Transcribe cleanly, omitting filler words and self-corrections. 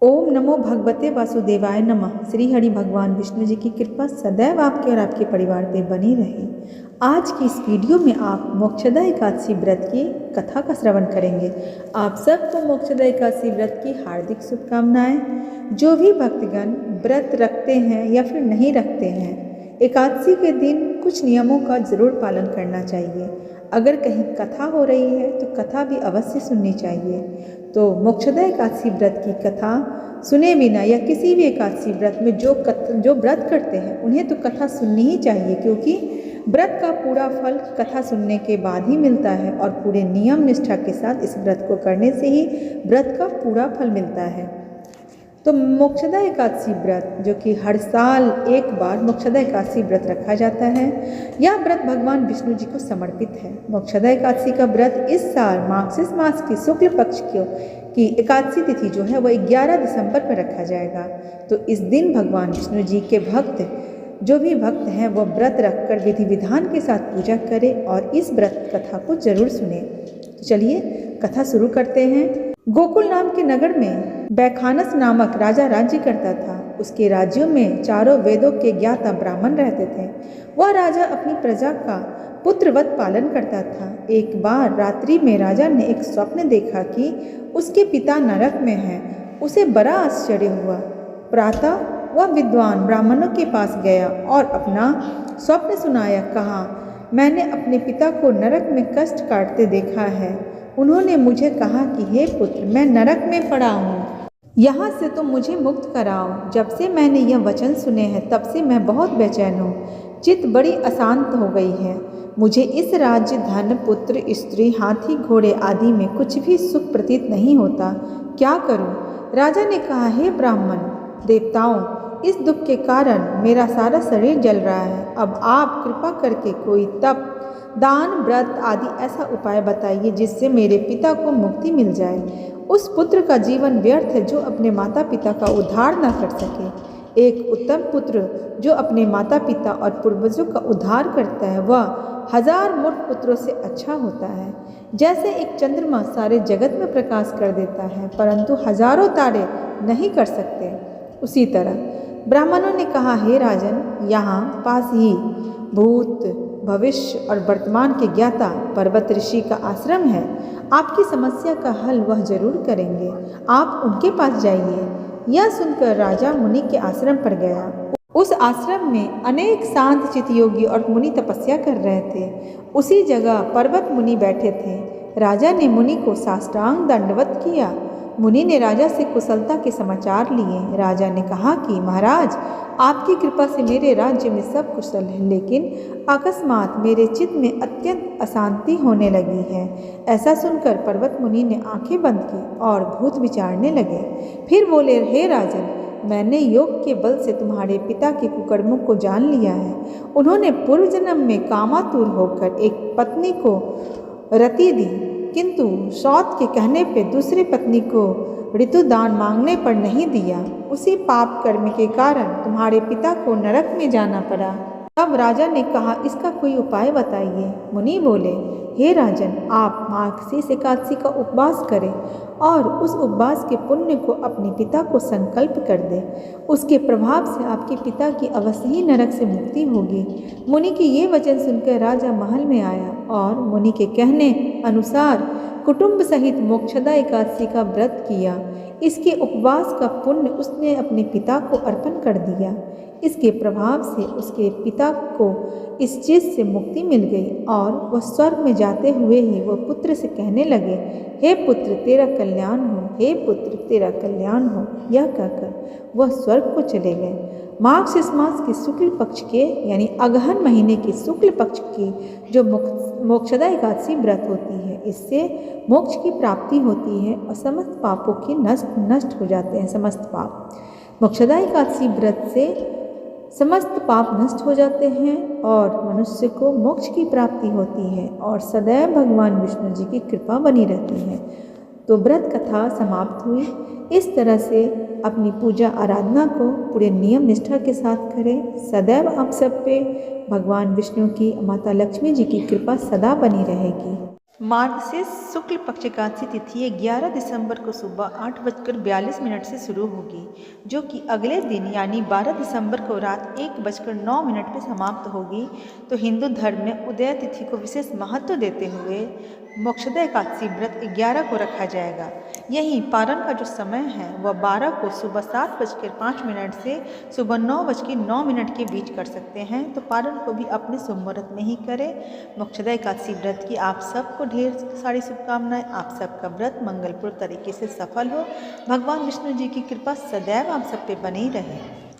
ओम नमो भगवते वासुदेवाय नमः। श्री हरि भगवान विष्णु जी की कृपा सदैव आपके और आपके परिवार पे बनी रहे। आज की इस वीडियो में आप मोक्षदा एकादशी व्रत की कथा का श्रवण करेंगे। आप सबको मोक्षदा एकादशी व्रत की हार्दिक शुभकामनाएं। जो भी भक्तगण व्रत रखते हैं या फिर नहीं रखते हैं, एकादशी के दिन कुछ नियमों का जरूर पालन करना चाहिए। अगर कहीं कथा हो रही है तो कथा भी अवश्य सुननी चाहिए। तो मोक्षदा एकादशी व्रत की कथा सुने बिना या किसी भी एकादशी व्रत में जो व्रत करते हैं उन्हें तो कथा सुननी ही चाहिए, क्योंकि व्रत का पूरा फल कथा सुनने के बाद ही मिलता है और पूरे नियम निष्ठा के साथ इस व्रत को करने से ही व्रत का पूरा फल मिलता है। तो मोक्षदा एकादशी व्रत, जो कि हर साल एक बार मोक्षदा एकादशी व्रत रखा जाता है, यह व्रत भगवान विष्णु जी को समर्पित है। मोक्षदा एकादशी का व्रत इस साल मार्गशीर्ष मास की शुक्ल पक्ष की एकादशी तिथि जो है वह 11 दिसंबर पर रखा जाएगा। तो इस दिन भगवान विष्णु जी के भक्त, जो भी भक्त हैं, वह व्रत रखकर विधि विधान के साथ पूजा करें और इस व्रत कथा को जरूर सुने। तो चलिए कथा शुरू करते हैं। गोकुल नाम के नगर में बैखानस नामक राजा राज्य करता था। उसके राज्यों में चारों वेदों के ज्ञाता ब्राह्मण रहते थे। वह राजा अपनी प्रजा का पुत्रवत पालन करता था। एक बार रात्रि में राजा ने एक स्वप्न देखा कि उसके पिता नरक में हैं। उसे बड़ा आश्चर्य हुआ। प्रातः वह विद्वान ब्राह्मणों के पास गया और अपना स्वप्न सुनाया। कहा, मैंने अपने पिता को नरक में कष्ट काटते देखा है। उन्होंने मुझे कहा कि हे पुत्र, मैं नरक में पड़ा हूँ, यहाँ से तो मुझे मुक्त कराओ। जब से मैंने यह वचन सुने हैं तब से मैं बहुत बेचैन हूँ। चित्त बड़ी अशांत हो गई है। मुझे इस राज्य, धन, पुत्र, स्त्री, हाथी, घोड़े आदि में कुछ भी सुख प्रतीत नहीं होता। क्या करूँ? राजा ने कहा, हे ब्राह्मण देवताओं, इस दुख के कारण मेरा सारा शरीर जल रहा है। अब आप कृपा करके कोई तप, दान, व्रत आदि ऐसा उपाय बताइए जिससे मेरे पिता को मुक्ति मिल जाए। उस पुत्र का जीवन व्यर्थ है जो अपने माता पिता का उद्धार न कर सके। एक उत्तम पुत्र जो अपने माता पिता और पूर्वजों का उद्धार करता है, वह 1000 मूर्ख पुत्रों से अच्छा होता है। जैसे एक चंद्रमा सारे जगत में प्रकाश कर देता है परंतु हजारों तारे नहीं कर सकते, उसी तरह ब्राह्मणों ने कहा, हे राजन, यहाँ पास ही भूत, भविष्य और वर्तमान के ज्ञाता पर्वत ऋषि का आश्रम है। आपकी समस्या का हल वह जरूर करेंगे। आप उनके पास जाइए। यह सुनकर राजा मुनि के आश्रम पर गया। उस आश्रम में अनेक शांत चित्त योगी और मुनि तपस्या कर रहे थे। उसी जगह पर्वत मुनि बैठे थे। राजा ने मुनि को साष्टांग दंडवत किया। मुनि ने राजा से कुशलता के समाचार लिए। राजा ने कहा कि महाराज, आपकी कृपा से मेरे राज्य में सब कुशल है, लेकिन अकस्मात मेरे चित्त में अत्यंत अशांति होने लगी है। ऐसा सुनकर पर्वत मुनि ने आंखें बंद की और भूत विचारने लगे। फिर बोले, हे राजन, मैंने योग के बल से तुम्हारे पिता के कुकर्मों को जान लिया है। उन्होंने पूर्व जन्म में कामातुर होकर एक पत्नी को रति दी, किंतु सौत के कहने पे दूसरी पत्नी को ऋतुदान मांगने पर नहीं दिया। उसी पाप कर्म के कारण तुम्हारे पिता को नरक में जाना पड़ा। तब राजा ने कहा, इसका कोई उपाय बताइए। मुनि बोले, हे राजन, आप मार्गशीर्ष एकादशी का उपवास करें और उस उपवास के पुण्य को अपने पिता को संकल्प कर दें। उसके प्रभाव से आपके पिता की अवश्य ही नरक से मुक्ति होगी। मुनि के ये वचन सुनकर राजा महल में आया और मुनि के कहने अनुसार कुटुंब सहित मोक्षदा एकादशी का व्रत किया। इसके उपवास का पुण्य उसने अपने पिता को अर्पण कर दिया। इसके प्रभाव से उसके पिता को इस चीज़ से मुक्ति मिल गई और वह स्वर्ग में जाते हुए ही वह पुत्र से कहने लगे, हे पुत्र, तेरा कल्याण हो, हे पुत्र, तेरा कल्याण हो। यह कहकर वह स्वर्ग को चले गए। मार्गशीर्ष मास के शुक्ल पक्ष के यानी अगहन महीने के शुक्ल पक्ष की जो मोक्षदा एकादशी व्रत होती है, इससे मोक्ष की प्राप्ति होती है और समस्त पापों के नष्ट हो जाते हैं। समस्त पाप मोक्षदा एकादशी व्रत से समस्त पाप नष्ट हो जाते हैं और मनुष्य को मोक्ष की प्राप्ति होती है और सदैव भगवान विष्णु जी की कृपा बनी रहती है। तो व्रत कथा समाप्त हुई। इस तरह से अपनी पूजा आराधना को पूरे नियम निष्ठा के साथ करें। सदैव आप सब पे भगवान विष्णु की, माता लक्ष्मी जी की कृपा सदा बनी रहेगी। मार्गशीर्ष शुक्ल पक्ष एकादशी तिथि 11 दिसंबर को सुबह 8:42 से शुरू होगी, जो कि अगले दिन यानी 12 दिसंबर को रात 1:09 पर समाप्त होगी। तो हिंदू धर्म में उदय तिथि को विशेष महत्व देते हुए मोक्षदा एकादशी व्रत 11 को रखा जाएगा। यहीं पारण का जो समय है वह 12 को सुबह 7:05 से सुबह 9:09 के बीच कर सकते हैं। तो पारण को भी अपने शुभ मुहूर्त में ही करें। मोक्षदा एकादशी व्रत की आप सबको ढेर सारी शुभकामनाएं। आप सबका व्रत मंगलपूर्ण तरीके से सफल हो। भगवान विष्णु जी की कृपा सदैव आप सब पे बनी रहे।